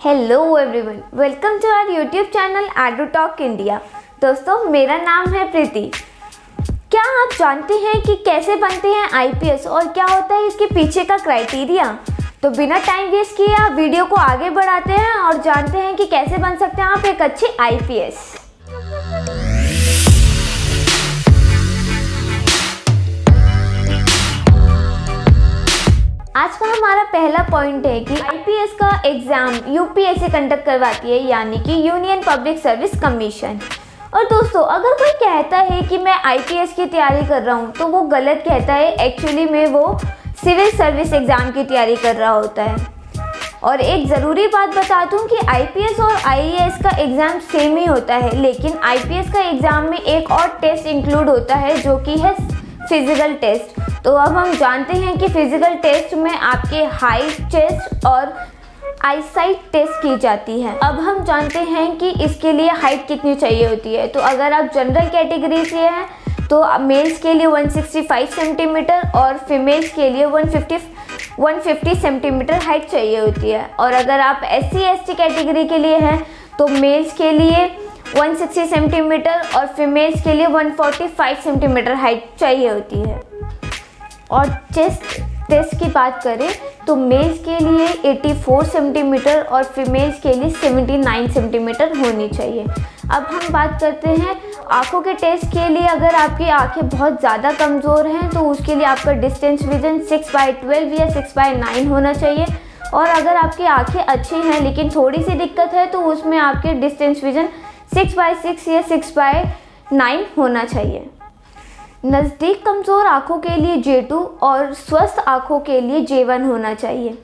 Hello everyone, welcome to our YouTube channel Edutalk India. दोस्तों, मेरा नाम है प्रीति। क्या आप जानते हैं कि कैसे बनते हैं आईपीएस और क्या होता है इसके पीछे का क्राइटेरिया? तो बिना टाइम वेस्ट किए आप वीडियो को आगे बढ़ाते हैं और जानते हैं कि कैसे बन सकते हैं आप एक अच्छे आईपीएस। आज का हमारा पहला पॉइंट है कि आईपीएस का एग्जाम यूपीएससी कंडक्ट करवाती है, यानी कि यूनियन पब्लिक सर्विस कमीशन। और दोस्तों, अगर कोई कहता है कि मैं आईपीएस की तैयारी कर रहा हूँ तो वो गलत कहता है। एक्चुअली में वो सिविल सर्विस एग्ज़ाम की तैयारी कर रहा होता है। और एक ज़रूरी बात बता दूँ कि आईपीएस और आईएएस का एग्ज़ाम सेम ही होता है, लेकिन आईपीएस का एग्ज़ाम में एक और टेस्ट इंक्लूड होता है जो कि है फिजिकल टेस्ट। तो अब हम जानते हैं कि फिजिकल टेस्ट में आपके हाइट, चेस्ट और आईसाइट टेस्ट की जाती है। अब हम जानते हैं कि इसके लिए हाइट कितनी चाहिए होती है। तो अगर आप जनरल कैटेगरी से हैं तो मेल्स के लिए 165 सेंटीमीटर और फीमेल्स के लिए 150 सेंटीमीटर हाइट चाहिए होती है। और अगर आप SC/ST कैटेगरी के लिए हैं तो मेल्स के लिए 160 सेंटीमीटर और फीमेल्स के लिए 145 सेंटीमीटर हाइट चाहिए होती है। और चेस्ट टेस्ट की बात करें तो मेल्स के लिए 84 सेंटीमीटर और फीमेल्स के लिए 79 सेंटीमीटर होनी चाहिए। अब हम बात करते हैं आँखों के टेस्ट के लिए। अगर आपकी आँखें बहुत ज़्यादा कमज़ोर हैं तो उसके लिए आपका डिस्टेंस विजन 6/12 या 6/9 होना चाहिए। और अगर आपकी आँखें अच्छी हैं लेकिन थोड़ी सी दिक्कत है तो उसमें आपके डिस्टेंस विजन 6/6 या 6/9 होना चाहिए। नज़दीक कमज़ोर आँखों के लिए J2 और स्वस्थ आँखों के लिए J1 होना चाहिए।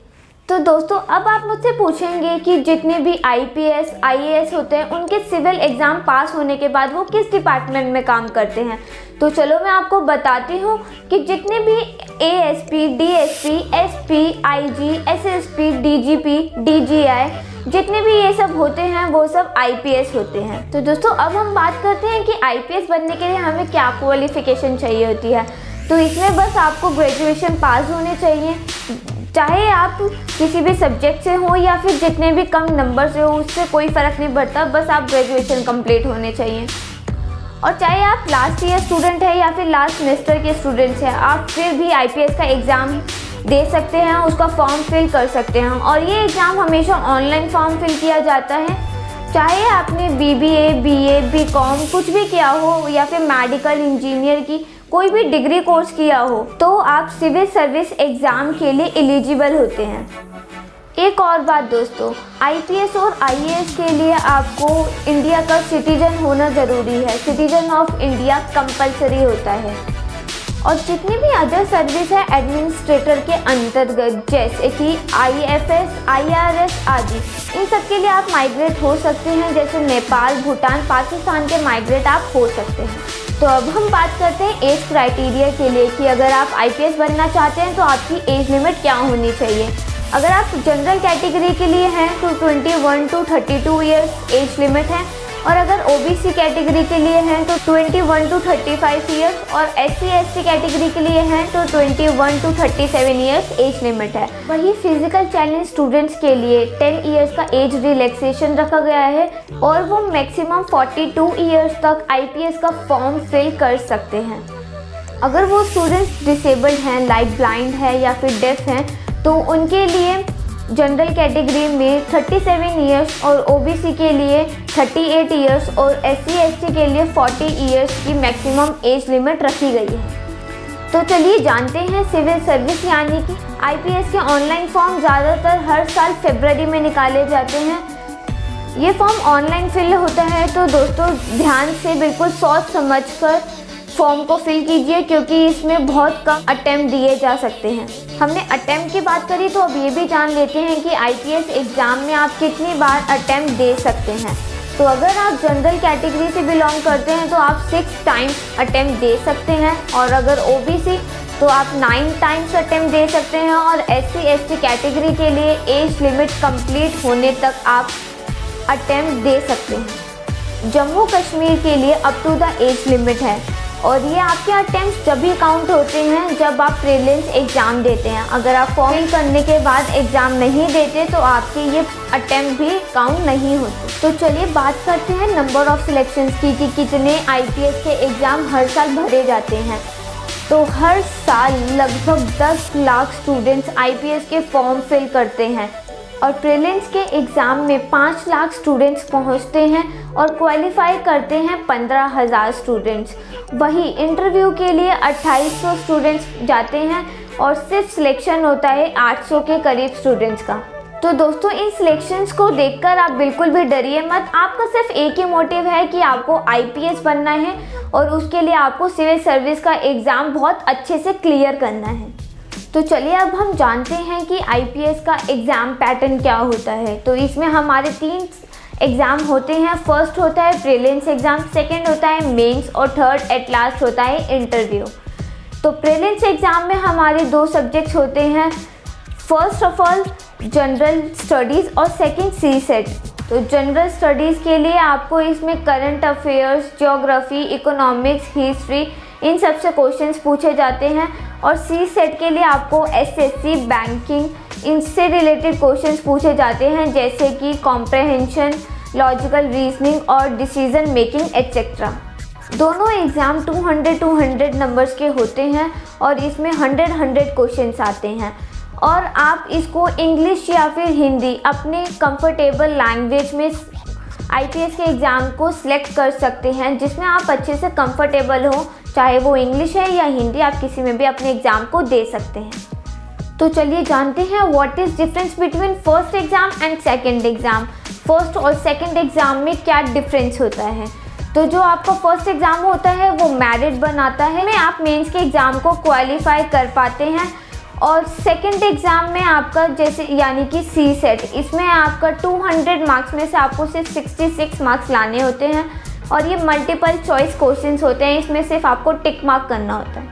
तो दोस्तों, अब आप मुझसे पूछेंगे कि जितने भी आईपीएस, आईएएस होते हैं उनके सिविल एग्ज़ाम पास होने के बाद वो किस डिपार्टमेंट में काम करते हैं। तो चलो मैं आपको बताती हूँ कि जितने भी ASP, DSP, SP, IG, SSP, DGP, DJI जितने भी ये सब होते हैं वो सब आईपीएस होते हैं। तो दोस्तों, अब हम बात करते हैं कि आईपीएस बनने के लिए हमें क्या क्वालिफिकेशन चाहिए होती है। तो इसमें बस आपको ग्रेजुएशन पास होने चाहिए, चाहे आप किसी भी सब्जेक्ट से हो या फिर जितने भी कम नंबर से हो, उससे कोई फ़र्क नहीं पड़ता। बस आप ग्रेजुएशन कंप्लीट होने चाहिए। और चाहे आप लास्ट ईयर स्टूडेंट है या फिर लास्ट सेमेस्टर के स्टूडेंट्स हैं, आप फिर भी आईपीएस का एग्ज़ाम दे सकते हैं, उसका फॉर्म फिल कर सकते हैं। और ये एग्ज़ाम हमेशा ऑनलाइन फॉर्म फिल किया जाता है। चाहे आपने बीबीए, बीए, बीकॉम कुछ भी किया हो या फिर मेडिकल इंजीनियर की कोई भी डिग्री कोर्स किया हो तो आप सिविल सर्विस एग्ज़ाम के लिए एलिजिबल होते हैं। एक और बात दोस्तों, आईपीएस और आईएएस के लिए आपको इंडिया का सिटीजन होना ज़रूरी है। सिटीजन ऑफ इंडिया कंपलसरी होता है। और जितनी भी अदर सर्विस है एडमिनिस्ट्रेटर के अंतर्गत, जैसे कि आईएफएस, आईआरएस आदि, इन सब के लिए आप माइग्रेट हो सकते हैं। जैसे नेपाल, भूटान, पाकिस्तान के माइग्रेट आप हो सकते हैं। तो अब हम बात करते हैं एज क्राइटेरिया के लिए कि अगर आप आईपीएस बनना चाहते हैं तो आपकी एज लिमिट क्या होनी चाहिए। अगर आप जनरल कैटेगरी के लिए हैं तो 21 to 32 ईयर्स एज लिमिट है। और अगर ओबीसी कैटेगरी के लिए हैं तो 21 to 35 ईयर्स और SC/ST कैटेगरी के लिए हैं तो 21 to 37 ईयर्स एज लिमिट है। वही फिजिकल चैलेंज स्टूडेंट्स के लिए 10 ईयर्स का एज रिलैक्सेशन रखा गया है और वो मैक्सिमम 42 ईयर्स तक आईपीएस का फॉर्म फिल कर सकते हैं। अगर वो स्टूडेंट्स डिसेबल्ड हैं, लाइक ब्लाइंड है या फिर डेफ हैं, तो उनके लिए जनरल कैटेगरी में 37 ईयर्स और ओबीसी के लिए 38 ईयर्स और SC/ST के लिए 40 ईयर्स की मैक्सिमम एज लिमिट रखी गई है। तो चलिए जानते हैं सिविल सर्विस यानी कि आईपीएस के ऑनलाइन फॉर्म ज़्यादातर हर साल फरवरी में निकाले जाते हैं। ये फॉर्म ऑनलाइन फिल होता है, तो दोस्तों ध्यान से बिल्कुल सोच समझ कर फॉर्म को फिल कीजिए, क्योंकि इसमें बहुत कम अटेम्प्ट दिए जा सकते हैं। हमने अटेम्प्ट की बात करी तो अब ये भी जान लेते हैं कि आईपीएस एग्ज़ाम में आप कितनी बार अटेम्प्ट दे सकते हैं। तो अगर आप जनरल कैटेगरी से बिलोंग करते हैं तो आप 6 टाइम्स अटेम्प्ट दे सकते हैं। और अगर ओबीसी तो आप 9 टाइम्स अटेम्प्ट दे सकते हैं। और SC/ST कैटेगरी के लिए एज लिमिट कंप्लीट होने तक आप अटेम्प्ट दे सकते हैं। जम्मू कश्मीर के लिए up to the age limit है। और ये आपके अटेम्प्ट जब भी काउंट होते हैं जब आप प्रीलिम्स एग्ज़ाम देते हैं। अगर आप फॉर्म फिल करने के बाद एग्ज़ाम नहीं देते तो आपके ये अटेम्प्ट भी काउंट नहीं होते। तो चलिए बात करते हैं नंबर ऑफ़ सिलेक्शंस की कि कितने IPS के एग्ज़ाम हर साल भरे जाते हैं। तो हर साल लगभग 10 लाख स्टूडेंट्स IPS के फॉर्म फिल करते हैं और प्रीलिम्स के एग्ज़ाम में 5 लाख स्टूडेंट्स पहुंचते हैं और क्वालिफाई करते हैं 15,000 स्टूडेंट्स। वही इंटरव्यू के लिए 2800 स्टूडेंट्स जाते हैं और सिर्फ सिलेक्शन होता है 800 के करीब स्टूडेंट्स का। तो दोस्तों इन सिलेक्शंस को देखकर आप बिल्कुल भी डरिए मत। आपका सिर्फ एक ही मोटिव है कि आपको IPS बनना है और उसके लिए आपको सिविल सर्विस का एग्ज़ाम बहुत अच्छे से क्लियर करना है। तो चलिए अब हम जानते हैं कि IPS का एग्ज़ाम पैटर्न क्या होता है। तो इसमें हमारे 3 एग्ज़ाम होते हैं। फर्स्ट होता है प्रीलिम्स एग्ज़ाम, सेकंड होता है मेंस और थर्ड एट लास्ट होता है इंटरव्यू। तो प्रीलिम्स एग्ज़ाम में हमारे 2 सब्जेक्ट्स होते हैं। First of all general studies और सेकंड CSET। तो जनरल स्टडीज़ के लिए आपको इसमें current affairs, geography, economics, history in सब से क्वेश्चंस पूछे जाते हैं और CSET के लिए आपको SSC, बैंकिंग इनसे रिलेटेड क्वेश्चंस पूछे जाते हैं जैसे कि कॉम्प्रहेंशन, लॉजिकल रीजनिंग और डिसीजन मेकिंग एट्सेट्रा। दोनों एग्ज़ाम 200 नंबर्स के होते हैं और इसमें 100 क्वेश्चंस आते हैं और आप इसको इंग्लिश या फिर हिंदी अपने कंफर्टेबल लैंग्वेज में IPS के एग्ज़ाम को सिलेक्ट कर सकते हैं जिसमें आप अच्छे से कंफर्टेबल हो, चाहे वो इंग्लिश है या हिंदी, आप किसी में भी अपने एग्ज़ाम को दे सकते हैं। तो चलिए जानते हैं what is difference between first exam and second exam. First और सेकंड एग्ज़ाम में क्या डिफरेंस होता है। तो जो आपका फर्स्ट एग्ज़ाम होता है वो मेरिट बनाता है, में आप मेंस के एग्ज़ाम को क्वालिफाई कर पाते हैं और सेकंड एग्ज़ाम में आपका जैसे यानी कि CSET, इसमें आपका 200 मार्क्स में से आपको सिर्फ 66 मार्क्स लाने होते हैं और ये मल्टीपल चॉइस क्वेश्चंस होते हैं, इसमें सिर्फ आपको टिक मार्क करना होता है।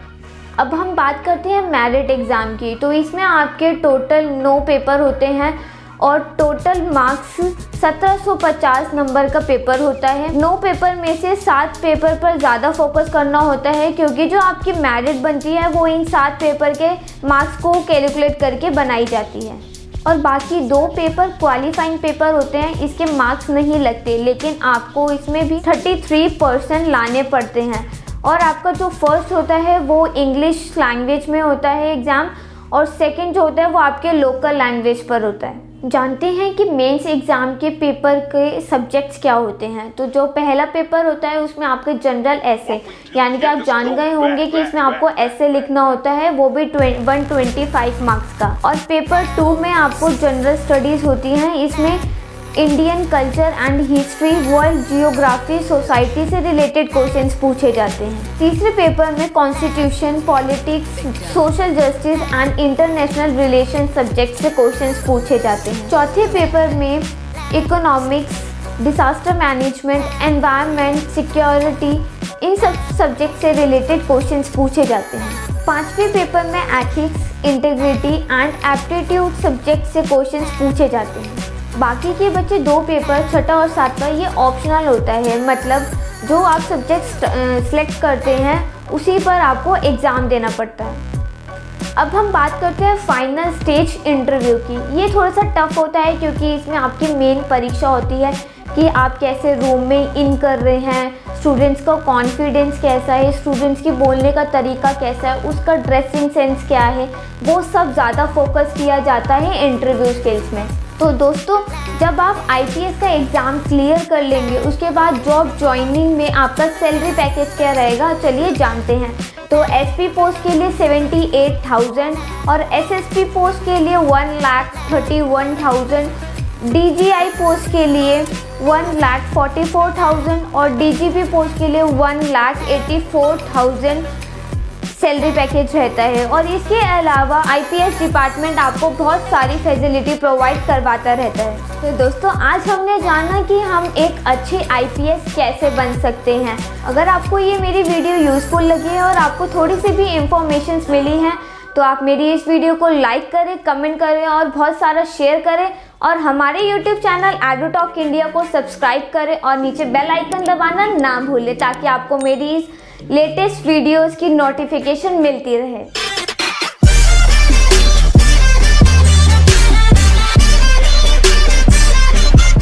अब हम बात करते हैं मेरिट एग्ज़ाम की। तो इसमें आपके टोटल 9 पेपर होते हैं और टोटल मार्क्स 1750 नंबर का पेपर होता है। 9 पेपर में से 7 पेपर पर ज़्यादा फोकस करना होता है क्योंकि जो आपकी मेरिट बनती है वो इन 7 पेपर के मार्क्स को कैलकुलेट करके बनाई जाती है और बाकी 2 पेपर क्वालिफाइंग पेपर होते हैं, इसके मार्क्स नहीं लगते लेकिन आपको इसमें भी 33% लाने पड़ते हैं। और आपका जो फर्स्ट होता है वो इंग्लिश लैंग्वेज में होता है एग्ज़ाम और सेकंड जो होता है वो आपके लोकल लैंग्वेज पर होता है। जानते हैं कि मेंस एग्ज़ाम के पेपर के सब्जेक्ट्स क्या होते हैं। तो जो पहला पेपर होता है उसमें आपके जनरल ऐसे, यानी कि आप जान गए होंगे कि इसमें आपको ऐसे लिखना होता है, वो भी 125 मार्क्स का। और पेपर 2 में आपको जनरल स्टडीज़ होती हैं, इसमें Indian culture and history, world geography, society से रिलेटेड क्वेश्चंस पूछे जाते हैं। तीसरे पेपर में constitution, politics, social justice and international relation subject से क्वेश्चंस पूछे जाते हैं। चौथे पेपर में economics, disaster management, environment, security in सब सब्जेक्ट से रिलेटेड क्वेश्चंस पूछे जाते हैं। पांचवें पेपर में ethics, integrity and aptitude subject से क्वेश्चंस पूछे जाते हैं। बाकी के बचे 2 पेपर, छठा और सातवां, ये ऑप्शनल होता है, मतलब जो आप सब्जेक्ट सेलेक्ट करते हैं उसी पर आपको एग्ज़ाम देना पड़ता है। अब हम बात करते हैं फाइनल स्टेज इंटरव्यू की। ये थोड़ा सा टफ होता है क्योंकि इसमें आपकी मेन परीक्षा होती है कि आप कैसे रूम में इन कर रहे हैं, स्टूडेंट्स का कॉन्फिडेंस कैसा है, स्टूडेंट्स की बोलने का तरीका कैसा है, उसका ड्रेसिंग सेंस क्या है, वो सब ज़्यादा फोकस किया जाता है इंटरव्यू स्किल्स में। तो दोस्तों जब आप IPS का एग्ज़ाम क्लियर कर लेंगे उसके बाद जॉब ज्वाइनिंग में आपका सैलरी पैकेज क्या रहेगा, चलिए जानते हैं। तो SP पोस्ट के लिए 78,000 और SSP पोस्ट के लिए 1,31,000, DGI पोस्ट के लिए 1,44,000 और DGP पोस्ट के लिए 1,84,000 सैलरी पैकेज रहता है। और इसके अलावा IPS डिपार्टमेंट आपको बहुत सारी फैसिलिटी प्रोवाइड करवाता रहता है। तो दोस्तों आज हमने जाना कि हम एक अच्छे IPS कैसे बन सकते हैं। अगर आपको ये मेरी वीडियो यूज़फुल लगी है और आपको थोड़ी सी भी इंफॉर्मेशंस मिली हैं तो आप मेरी इस वीडियो को लाइक करें, कमेंट करें और बहुत सारा शेयर करें और हमारे YouTube चैनल एडुटॉक इंडिया को सब्सक्राइब करें और नीचे बेल आइकन दबाना ना भूलें ताकि आपको मेरी इस लेटेस्ट वीडियोस की नोटिफिकेशन मिलती रहे।